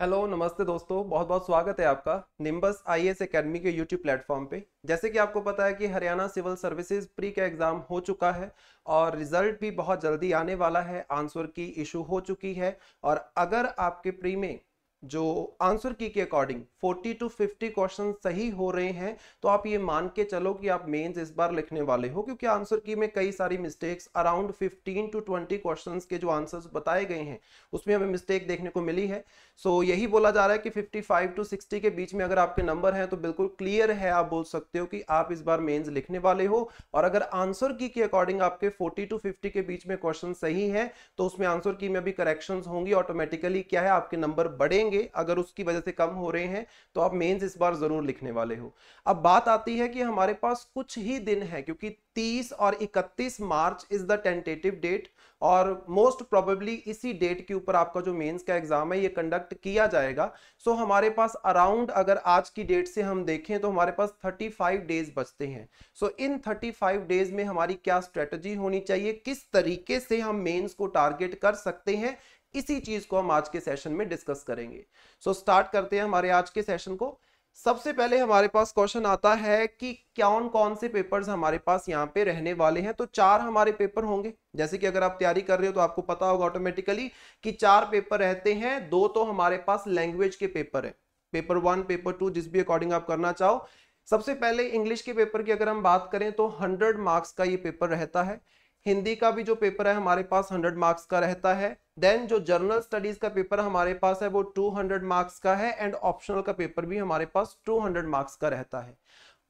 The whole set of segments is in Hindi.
हेलो नमस्ते दोस्तों, बहुत बहुत स्वागत है आपका निम्बस आईएएस एकेडमी के यूट्यूब प्लेटफॉर्म पे। जैसे कि आपको पता है कि हरियाणा सिविल सर्विसेज प्री का एग्ज़ाम हो चुका है और रिजल्ट भी बहुत जल्दी आने वाला है। आंसर की इशू हो चुकी है और अगर आपके प्री में जो आंसर की के अकॉर्डिंग 40 to 50 क्वेश्चन सही हो रहे हैं तो आप ये मान के चलो कि आप मेंस इस बार लिखने वाले हो, क्योंकि आंसर की में कई सारी मिस्टेक्स अराउंड 15 to 20 क्वेश्चंस के जो आंसर्स बताए गए हैं उसमें हमें मिस्टेक देखने को मिली है। सो यही बोला जा रहा है कि 55 to 60 के बीच में अगर आपके नंबर हैं तो बिल्कुल क्लियर है, आप बोल सकते हो कि आप इस बार मेंस लिखने वाले हो। और अगर आंसर की के अकॉर्डिंग आपके 40 to 50 के बीच में क्वेश्चन सही है तो उसमें आंसर की में भी करेक्शंस होंगी, ऑटोमेटिकली क्या है आपके नंबर बढ़ेंगे। अगर उसकी वजह से कम हो रहे हैं तो आप मेंस इस बार जरूर लिखने वाले हो। अब बात आती है कि हमारे पास कुछ ही दिन है, क्योंकि 30 और 31 मार्च इज द टेंटेटिव डेट और मोस्ट प्रोबेबली इसी डेट के ऊपर आपका जो मेंस का एग्जाम है ये कंडक्ट किया जाएगा। सो हमारे पास अराउंड, अगर आज की डेट से हम देखें तो हमारे पास 35 डेज बचते हैं। सो इन 35 डेज में हमारी क्या स्ट्रेटजी होनी चाहिए, किस तरीके से हम मेंस को टारगेट कर सकते हैं, इसी चीज को हम आज के सेशन में डिस्कस करेंगे। सो स्टार्ट करते हैं हमारे आज के सेशन को। सबसे पहले हमारे पास क्वेश्चन आता है कि कौन कौन से पेपर्स हमारे पास यहाँ पे रहने वाले हैं। तो 4 हमारे पेपर होंगे। जैसे कि अगर आप तैयारी कर रहे हो तो आपको पता होगा ऑटोमेटिकली कि 4 पेपर रहते हैं। 2 तो हमारे पास लैंग्वेज के पेपर है, पेपर 1 पेपर 2 जिस भी अकॉर्डिंग आप करना चाहो। सबसे पहले इंग्लिश के पेपर की अगर हम बात करें तो 100 मार्क्स का ये पेपर रहता है। हिंदी का भी जो पेपर है हमारे पास 100 मार्क्स का रहता है। देन जो जर्नल स्टडीज का पेपर हमारे पास है वो 200 मार्क्स का है एंड ऑप्शनल का पेपर भी हमारे पास 200 मार्क्स का रहता है।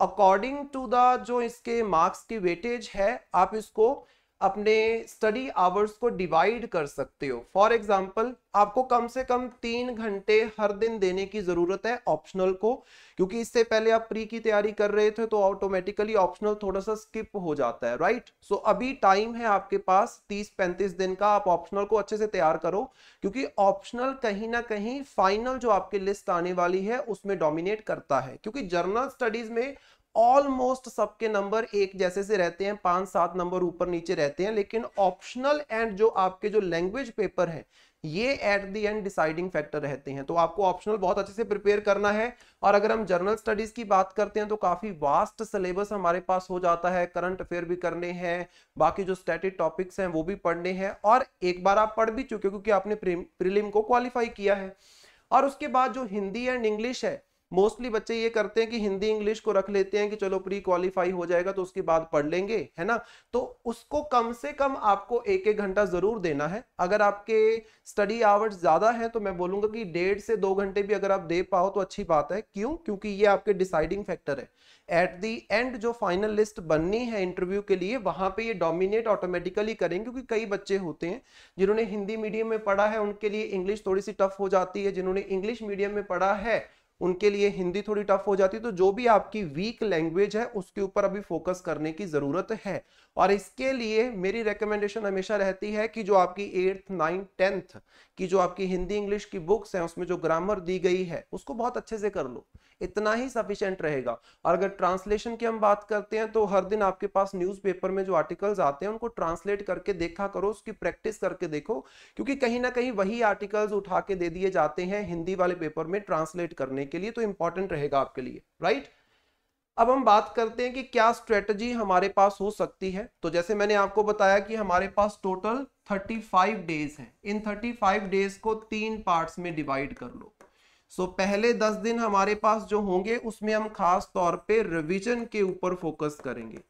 अकॉर्डिंग टू द जो इसके मार्क्स की वेटेज है आप इसको अपने स्टडी आवर्स को डिवाइड कर सकते हो। फॉर एग्जाम्पल आपको कम से कम 3 घंटे हर दिन देने की जरूरत है ऑप्शनल को, क्योंकि इससे पहले आप प्री की तैयारी कर रहे थे तो ऑटोमेटिकली ऑप्शनल थोड़ा सा स्किप हो जाता है, राइट। सो अभी टाइम है आपके पास 30-35 दिन का, आप ऑप्शनल को अच्छे से तैयार करो, क्योंकि ऑप्शनल कहीं ना कहीं फाइनल जो आपकी लिस्ट आने वाली है उसमें डोमिनेट करता है। क्योंकि जर्नल स्टडीज में ऑलमोस्ट सबके नंबर एक जैसे से रहते हैं, 5-7 नंबर ऊपर नीचे रहते हैं, लेकिन ऑप्शनल एंड जो आपके जो लैंग्वेज पेपर है ये at the end deciding factor रहते हैं। तो आपको ऑप्शनल बहुत अच्छे से प्रिपेयर करना है। और अगर हम जर्नल स्टडीज की बात करते हैं तो काफी वास्ट सिलेबस हमारे पास हो जाता है। करंट अफेयर भी करने हैं, बाकी जो स्टैटिक टॉपिक्स हैं वो भी पढ़ने हैं, और एक बार आप पढ़ भी चुके हो क्योंकि आपने प्रीलिम को क्वालिफाई किया है। और उसके बाद जो हिंदी एंड इंग्लिश है, मोस्टली बच्चे ये करते हैं कि हिंदी इंग्लिश को रख लेते हैं कि चलो प्री क्वालिफाई हो जाएगा तो उसके बाद पढ़ लेंगे, है ना। तो उसको कम से कम आपको 1-1 घंटा जरूर देना है। अगर आपके स्टडी आवर्स ज्यादा है तो मैं बोलूंगा कि 1.5 से 2 घंटे भी अगर आप दे पाओ तो अच्छी बात है। क्यों? क्योंकि ये आपके डिसाइडिंग फैक्टर है। एट दी एंड जो फाइनल लिस्ट बननी है इंटरव्यू के लिए वहां पे ये डोमिनेट ऑटोमेटिकली करेंगे, क्योंकि कई बच्चे होते हैं जिन्होंने हिंदी मीडियम में पढ़ा है उनके लिए इंग्लिश थोड़ी सी टफ हो जाती है, जिन्होंने इंग्लिश मीडियम में पढ़ा है उनके लिए हिंदी थोड़ी टफ हो जाती है। तो जो भी आपकी वीक लैंग्वेज है उसके ऊपर अभी फोकस करने की जरूरत है। और इसके लिए मेरी रिकमेंडेशन हमेशा रहती है कि जो आपकी 8th 9th 10th की जो आपकी हिंदी इंग्लिश की बुक्स हैं उसमें जो ग्रामर दी गई है उसको बहुत अच्छे से कर लो, इतना ही सफिशिएंट रहेगा। और अगर ट्रांसलेशन की हम बात करते हैं तो हर दिन आपके पास न्यूज़पेपर में जो आर्टिकल्स आते हैं उनको ट्रांसलेट करके देखा करो, उसकी प्रैक्टिस करके देखो, क्योंकि कहीं ना कहीं वही आर्टिकल्स उठा के दे दिए जाते हैं हिंदी वाले पेपर में ट्रांसलेट करने के लिए, तो इंपॉर्टेंट रहेगा आपके लिए, राइट। अब हम बात करते हैं कि क्या स्ट्रेटजी हमारे पास हो सकती है। तो जैसे मैंने आपको बताया कि हमारे पास टोटल 35 डेज हैं। इन 35 डेज को 3 पार्ट्स में डिवाइड कर लो। सो पहले 10 दिन हमारे पास जो होंगे उसमें हम खास तौर पे रिवीजन के ऊपर फोकस करेंगे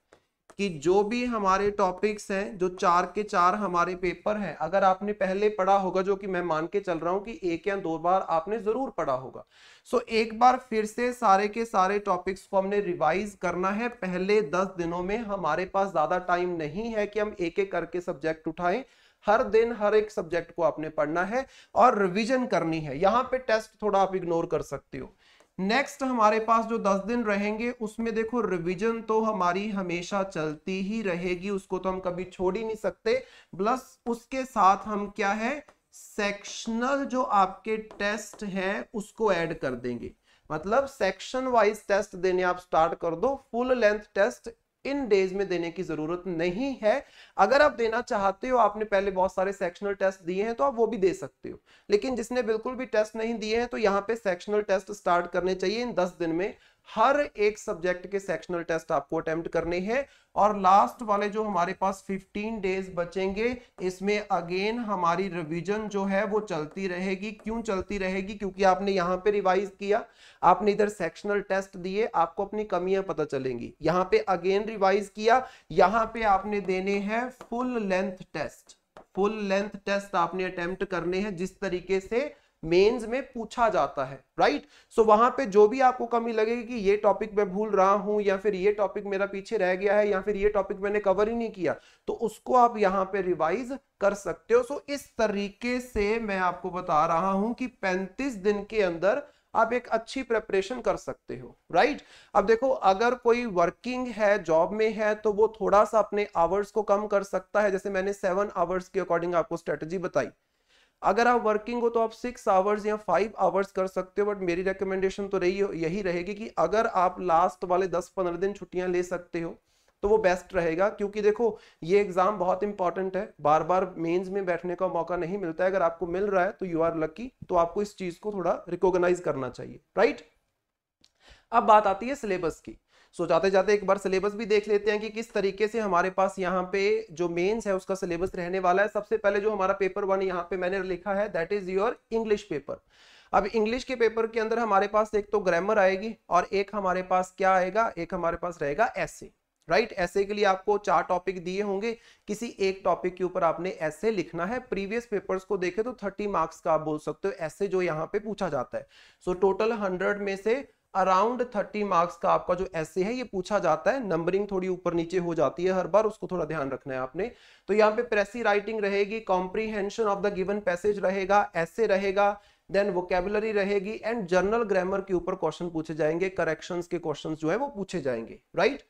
कि जो भी हमारे टॉपिक्स हैं, जो 4 के 4 हमारे पेपर हैं, अगर आपने पहले पढ़ा होगा, जो कि मैं मान के चल रहा हूं कि 1 या 2 बार आपने जरूर पढ़ा होगा, सो एक बार फिर से सारे के सारे टॉपिक्स को हमने रिवाइज करना है। पहले 10 दिनों में हमारे पास ज्यादा टाइम नहीं है कि हम एक एक करके सब्जेक्ट उठाएं। हर दिन हर एक सब्जेक्ट को आपने पढ़ना है और रिवीजन करनी है। यहाँ पे टेस्ट थोड़ा आप इग्नोर कर सकते हो। नेक्स्ट हमारे पास जो 10 दिन रहेंगे उसमें देखो रिवीजन तो हमारी हमेशा चलती ही रहेगी, उसको तो हम कभी छोड़ ही नहीं सकते। प्लस उसके साथ हम क्या है, सेक्शनल जो आपके टेस्ट हैं उसको ऐड कर देंगे। मतलब सेक्शन वाइज टेस्ट देने आप स्टार्ट कर दो। फुल लेंथ टेस्ट इन डेज में देने की जरूरत नहीं है। अगर आप देना चाहते हो, आपने पहले बहुत सारे सेक्शनल टेस्ट दिए हैं तो आप वो भी दे सकते हो, लेकिन जिसने बिल्कुल भी टेस्ट नहीं दिए हैं तो यहाँ पे सेक्शनल टेस्ट स्टार्ट करने चाहिए इन 10 दिन में। हर एक सब्जेक्ट के सेक्शनल टेस्ट आपको अटेम्प्ट करने हैं। और लास्ट वाले जो हमारे पास 15 डेज बचेंगे, इसमें अगेन हमारी रिवीजन जो है वो चलती रहेगी। क्यों चलती रहेगी? क्योंकि आपने यहाँ पे रिवाइज किया, आपने इधर सेक्शनल टेस्ट दिए, आपको अपनी कमियां पता चलेंगी। यहाँ पे अगेन रिवाइज किया, यहाँ पे आपने देने हैं full length test. Full length test आपने अटेम्प्ट करने हैं जिस तरीके से मेंस में पूछा जाता है, राइट। सो वहां पे जो भी आपको कमी लगेगी कि ये टॉपिक मैं भूल रहा हूं, या फिर ये टॉपिक मेरा पीछे रह गया है, या फिर ये टॉपिक मैंने कवर ही नहीं किया, तो उसको आप यहाँ पे रिवाइज कर सकते हो। सो इस तरीके से मैं आपको बता रहा हूं कि 35 दिन के अंदर आप एक अच्छी प्रिपरेशन कर सकते हो, राइट। अब देखो, अगर कोई वर्किंग है, जॉब में है, तो वो थोड़ा सा अपने आवर्स को कम कर सकता है। जैसे मैंने 7 आवर्स के अकॉर्डिंग आपको स्ट्रेटेजी बताई। अगर आप वर्किंग हो तो आप 6 आवर्स या 5 आवर्स कर सकते हो, बट मेरी रिकमेंडेशन तो यही रहेगी कि अगर आप लास्ट वाले 10-15 दिन छुट्टियां ले सकते हो तो वो बेस्ट रहेगा। क्योंकि देखो, ये एग्जाम बहुत इंपॉर्टेंट है, बार बार मेंस में बैठने का मौका नहीं मिलता है। अगर आपको मिल रहा है तो यू आर लकी, तो आपको इस चीज को थोड़ा रिकॉग्नाइज करना चाहिए, राइट। अब बात आती है सिलेबस की। सो जाते जाते एक बार सिलेबस भी देख लेते हैं कि किस तरीके से हमारे पास यहाँ पे जो मेंस है उसका सिलेबस रहने वाला है। सबसे पहले जो हमारा पेपर 1 यहाँ पे मैंने लिखा है, that is your English paper. अब इंग्लिश के पेपर के अंदर हमारे पास एक तो ग्रामर आएगी, और एक हमारे पास क्या आएगा, एक हमारे पास रहेगा ऐसे, राइट। ऐसे के लिए आपको 4 टॉपिक दिए होंगे, किसी एक टॉपिक के ऊपर आपने ऐसे लिखना है। प्रीवियस पेपर्स को देखें तो 30 मार्क्स का आप बोल सकते हो ऐसे जो यहाँ पे पूछा जाता है। सो टोटल 100 में से अराउंड 30 मार्क्स का आपका जो ऐसे है ये पूछा जाता है। नंबरिंग थोड़ी ऊपर नीचे हो जाती है हर बार, उसको थोड़ा ध्यान रखना है आपने। तो यहाँ पे प्रेसी राइटिंग रहेगी, comprehension of the given passage रहेगा, ऐसे रहेगा, देन वोकेबुलरी रहेगी, एंड जनरल ग्रामर के ऊपर क्वेश्चन पूछे जाएंगे, करेक्शंस के क्वेश्चन जो है वो पूछे जाएंगे, राइट।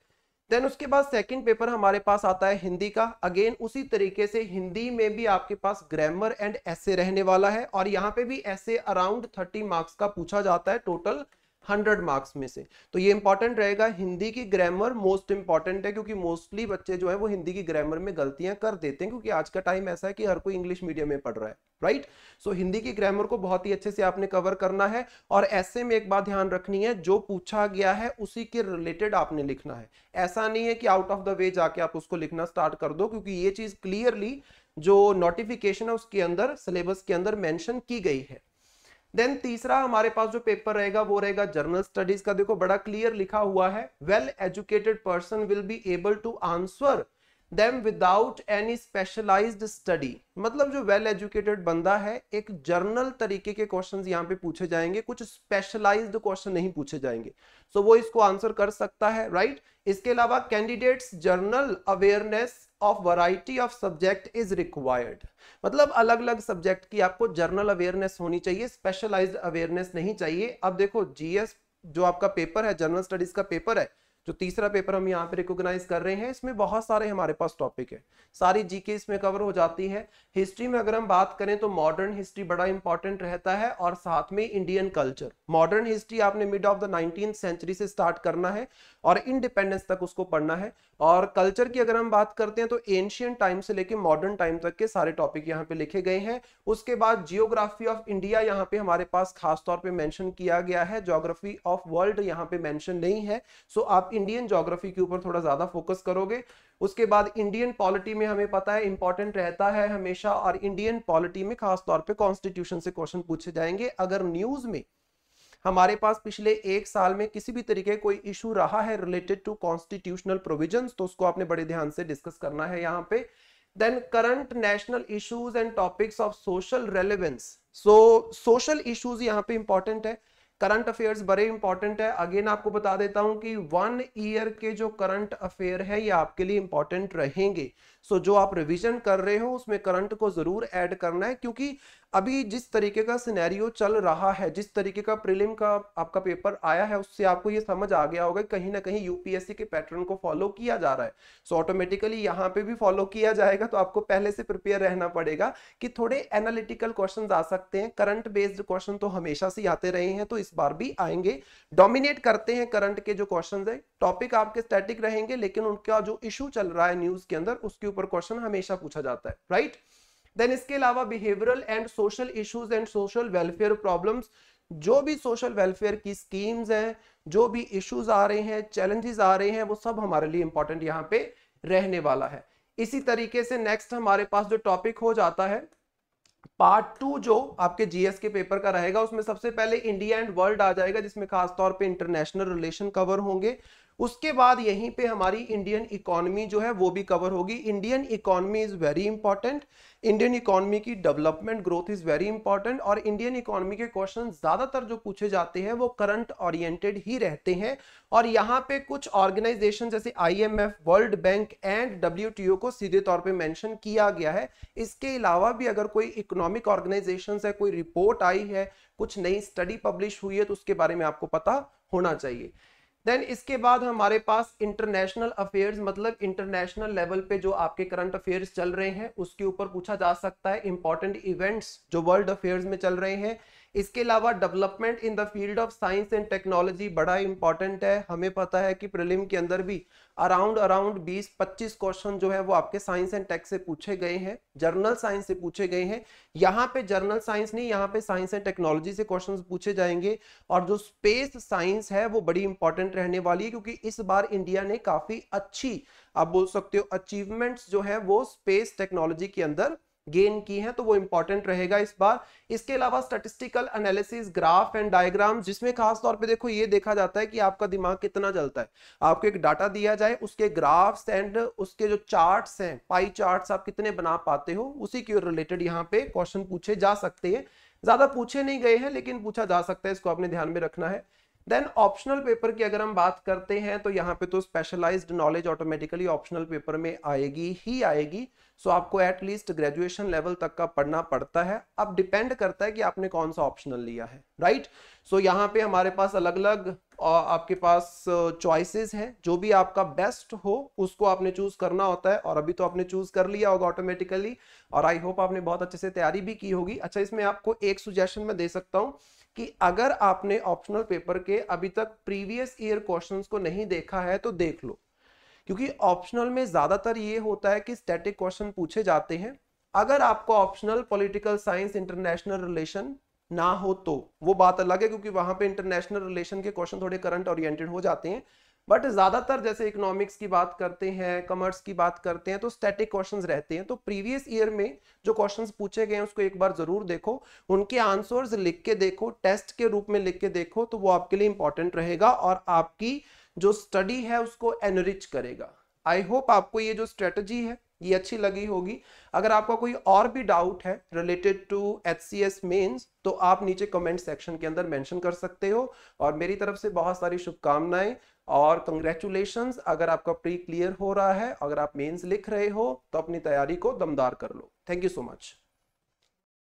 देन उसके बाद सेकंड पेपर हमारे पास आता है हिंदी का। अगेन उसी तरीके से हिंदी में भी आपके पास ग्रामर एंड ऐसे रहने वाला है, और यहाँ पे भी ऐसे अराउंड 30 मार्क्स का पूछा जाता है टोटल 100 मार्क्स में से। तो ये इंपॉर्टेंट रहेगा, हिंदी की ग्रामर मोस्ट इंपॉर्टेंट है, क्योंकि मोस्टली बच्चे जो है वो हिंदी की ग्रामर में गलतियां कर देते हैं, क्योंकि आज का टाइम ऐसा है कि हर कोई इंग्लिश मीडियम में पढ़ रहा है, राइट। सो हिंदी की ग्रामर को बहुत ही अच्छे से आपने कवर करना है। और ऐसे में एक बात ध्यान रखनी है, जो पूछा गया है उसी के रिलेटेड आपने लिखना है। ऐसा नहीं है कि आउट ऑफ द वे जाके आप उसको लिखना स्टार्ट कर दो, क्योंकि ये चीज क्लियरली जो नोटिफिकेशन है उसके अंदर, सिलेबस के अंदर मेंशन की गई है। देन तीसरा हमारे पास जो पेपर रहेगा वो रहेगा जर्नल स्टडीज का। देखो बड़ा क्लियर लिखा हुआ है, well educated person will be able to answer them without any specialised study. मतलब जो वेल एजुकेटेड बंदा है, एक जर्नल तरीके के क्वेश्चंस यहाँ पे पूछे जाएंगे, कुछ स्पेशलाइज्ड क्वेश्चन नहीं पूछे जाएंगे। सो वो इसको आंसर कर सकता है, राइट। इसके अलावा candidates journal awareness of variety of subject is required. मतलब अलग अलग सब्जेक्ट की आपको जर्नल अवेयरनेस होनी चाहिए, स्पेशलाइज्ड अवेयरनेस नहीं चाहिए। अब देखो जीएस जो आपका पेपर है, जनरल स्टडीज का पेपर है, जो तीसरा पेपर हम यहाँ पे रिकॉग्नाइज कर रहे हैं, इसमें बहुत सारे हमारे पास टॉपिक है, सारी जीके इसमें कवर हो जाती है। हिस्ट्री में अगर हम बात करें तो मॉडर्न हिस्ट्री बड़ा इंपॉर्टेंट रहता है, और साथ में इंडियन कल्चर। मॉडर्न हिस्ट्री आपने mid of the 19th century से स्टार्ट करना है और इंडिपेंडेंस तक उसको पढ़ना है। और कल्चर की अगर हम बात करते हैं तो एंशियंट टाइम से लेकर मॉडर्न टाइम तक के सारे टॉपिक यहाँ पे लिखे गए हैं। उसके बाद जियोग्राफी ऑफ इंडिया यहाँ पे हमारे पास खास तौर पे मेंशन किया गया है, ज्योग्राफी ऑफ वर्ल्ड यहाँ पे मेंशन नहीं है। सो आप इंडियन ज्योग्राफी के ऊपर थोड़ा ज्यादा फोकस करोगे। उसके बाद इंडियन पॉलिटी में हमें पता है इंपॉर्टेंट रहता है हमेशा, और इंडियन पॉलिटी में खास तौर पे कॉन्स्टिट्यूशन से क्वेश्चन पूछे जाएंगे। अगर न्यूज में हमारे पास पिछले 1 साल में किसी भी तरीके कोई इशू रहा है रिलेटेड टू कॉन्स्टिट्यूशनल प्रोविजंस, तो उसको आपने बड़े ध्यान से डिस्कस करना है यहाँ पे। Then current national issues and topics of social relevance. So social issues यहाँ पे इंपॉर्टेंट है, करंट अफेयर्स बड़े इंपॉर्टेंट है। अगेन आपको बता देता हूं कि 1 ईयर के जो करंट अफेयर है ये आपके लिए इंपॉर्टेंट रहेंगे। सो जो आप रिवीजन कर रहे हो उसमें करंट को जरूर ऐड करना है, क्योंकि अभी जिस तरीके का सिनेरियो चल रहा है, जिस तरीके का प्रीलिम का आपका पेपर आया है, उससे आपको ये समझ आ गया होगा कहीं ना कहीं यूपीएससी के पैटर्न को फॉलो किया जा रहा है। सो ऑटोमेटिकली यहाँ पे भी फॉलो किया जाएगा, तो आपको पहले से प्रिपेयर रहना पड़ेगा कि थोड़े एनालिटिकल क्वेश्चन आ सकते हैं। करंट बेस्ड क्वेश्चन तो हमेशा से आते रहे हैं, तो इस बार भी आएंगे। डोमिनेट करते हैं करंट के जो क्वेश्चन है, टॉपिक आपके स्टैटिक रहेंगे, लेकिन उनका जो इशू चल रहा है न्यूज के अंदर, उसके ऊपर क्वेश्चन हमेशा पूछा जाता है, राइट। देन इसके अलावा behavioural and social issues and social welfare problems, जो भी सोशल वेलफेयर की स्कीम्स हैं, जो भी इश्यूज आ रहे हैं, चैलेंजेस आ रहे हैं, वो सब हमारे लिए इंपॉर्टेंट यहाँ पे रहने वाला है। इसी तरीके से नेक्स्ट हमारे पास जो टॉपिक हो जाता है पार्ट 2 जो आपके जीएस के पेपर का रहेगा, उसमें सबसे पहले इंडिया एंड वर्ल्ड आ जाएगा, जिसमें खासतौर पे इंटरनेशनल रिलेशन कवर होंगे। उसके बाद यहीं पे हमारी इंडियन इकोनॉमी जो है वो भी कवर होगी। Indian economy is very important, Indian economy की development growth is very important, और इंडियन इकोनॉमी के क्वेश्चन ज्यादातर जो पूछे जाते हैं वो करंट ओरिएंटेड ही रहते हैं। और यहाँ पे कुछ ऑर्गेनाइजेशन जैसे IMF, world bank and WTO को सीधे तौर पे मेंशन किया गया है। इसके अलावा भी अगर कोई इकोनॉमिक ऑर्गेनाइजेशन है, कोई रिपोर्ट आई है, कुछ नई स्टडी पब्लिश हुई है, तो उसके बारे में आपको पता होना चाहिए। देन इसके बाद हमारे पास इंटरनेशनल अफेयर्स, मतलब इंटरनेशनल लेवल पे जो आपके करंट अफेयर्स चल रहे हैं उसके ऊपर पूछा जा सकता है। इंपॉर्टेंट इवेंट्स जो वर्ल्ड अफेयर्स में चल रहे हैं। इसके अलावा development in the field of science and technology बड़ा इंपॉर्टेंट है। हमें पता है कि प्रीलिम के अंदर भी अराउंड 20-25 क्वेश्चन जो है वो आपके साइंस एंड टेक से पूछे गए हैं, जर्नल साइंस से पूछे गए हैं। यहाँ पे जर्नल साइंस नहीं, यहाँ पे साइंस एंड टेक्नोलॉजी से क्वेश्चंस पूछे जाएंगे। और जो स्पेस साइंस है वो बड़ी इंपॉर्टेंट रहने वाली है, क्योंकि इस बार इंडिया ने काफी अच्छी, आप बोल सकते हो, अचीवमेंट्स जो है वो स्पेस टेक्नोलॉजी के अंदर गेन की है, तो वो इंपॉर्टेंट रहेगा इस बार। इसके अलावा statistical analysis, graph and diagrams, जिसमें खास तौर पे देखो ये देखा जाता है कि आपका दिमाग कितना चलता है। आपको एक डाटा दिया जाए, उसके ग्राफ्स एंड उसके जो चार्ट्स हैं, पाई चार्ट्स, आप कितने बना पाते हो, उसी के रिलेटेड यहाँ पे क्वेश्चन पूछे जा सकते हैं। ज्यादा पूछे नहीं गए हैं, लेकिन पूछा जा सकता है, इसको आपने ध्यान में रखना है। देन ऑप्शनल पेपर की अगर हम बात करते हैं, तो यहाँ पे तो specialised knowledge automatically optional paper में आएगी ही आएगी। सो आपको एटलीस्ट ग्रेजुएशन लेवल तक का पढ़ना पड़ता है। अब डिपेंड करता है कि आपने कौन सा ऑप्शनल लिया है, राइट। सो यहाँ पे हमारे पास अलग अलग आपके पास चॉइसेस हैं, जो भी आपका बेस्ट हो उसको आपने चूज करना होता है। और अभी तो आपने चूज कर लिया होगा ऑटोमेटिकली, और आई होप आपने बहुत अच्छे से तैयारी भी की होगी। अच्छा, इसमें आपको एक सुजेशन मैं दे सकता हूँ कि अगर आपने ऑप्शनल पेपर के अभी तक प्रीवियस ईयर क्वेश्चंस को नहीं देखा है तो देख लो, क्योंकि ऑप्शनल में ज्यादातर ये होता है कि स्टैटिक क्वेश्चन पूछे जाते हैं। अगर आपको optional political science, international relation ना हो तो वो बात अलग है, क्योंकि वहां पे इंटरनेशनल रिलेशन के क्वेश्चन थोड़े करंट ओरिएंटेड हो जाते हैं। बट ज्यादातर जैसे इकोनॉमिक्स की बात करते हैं, कॉमर्स की बात करते हैं, तो स्टैटिक क्वेश्चंस रहते हैं। तो प्रीवियस ईयर में जो क्वेश्चंस पूछे गए हैं उसको एक बार जरूर देखो, उनके आंसर्स लिख के देखो, टेस्ट के रूप में लिख के देखो, तो वो आपके लिए इंपॉर्टेंट रहेगा और आपकी जो स्टडी है उसको एनरिच करेगा। आई होप आपको ये जो स्ट्रेटजी है ये अच्छी लगी होगी। अगर आपका कोई और भी डाउट है रिलेटेड टू एचसीएस मेंस, तो आप नीचे कमेंट सेक्शन के अंदर मेंशन कर सकते हो। और मेरी तरफ से बहुत सारी शुभकामनाएं और कंग्रेचुलेशंस। अगर आपका प्री क्लियर हो रहा है, अगर आप मेंस लिख रहे हो, तो अपनी तैयारी को दमदार कर लो। Thank you so much.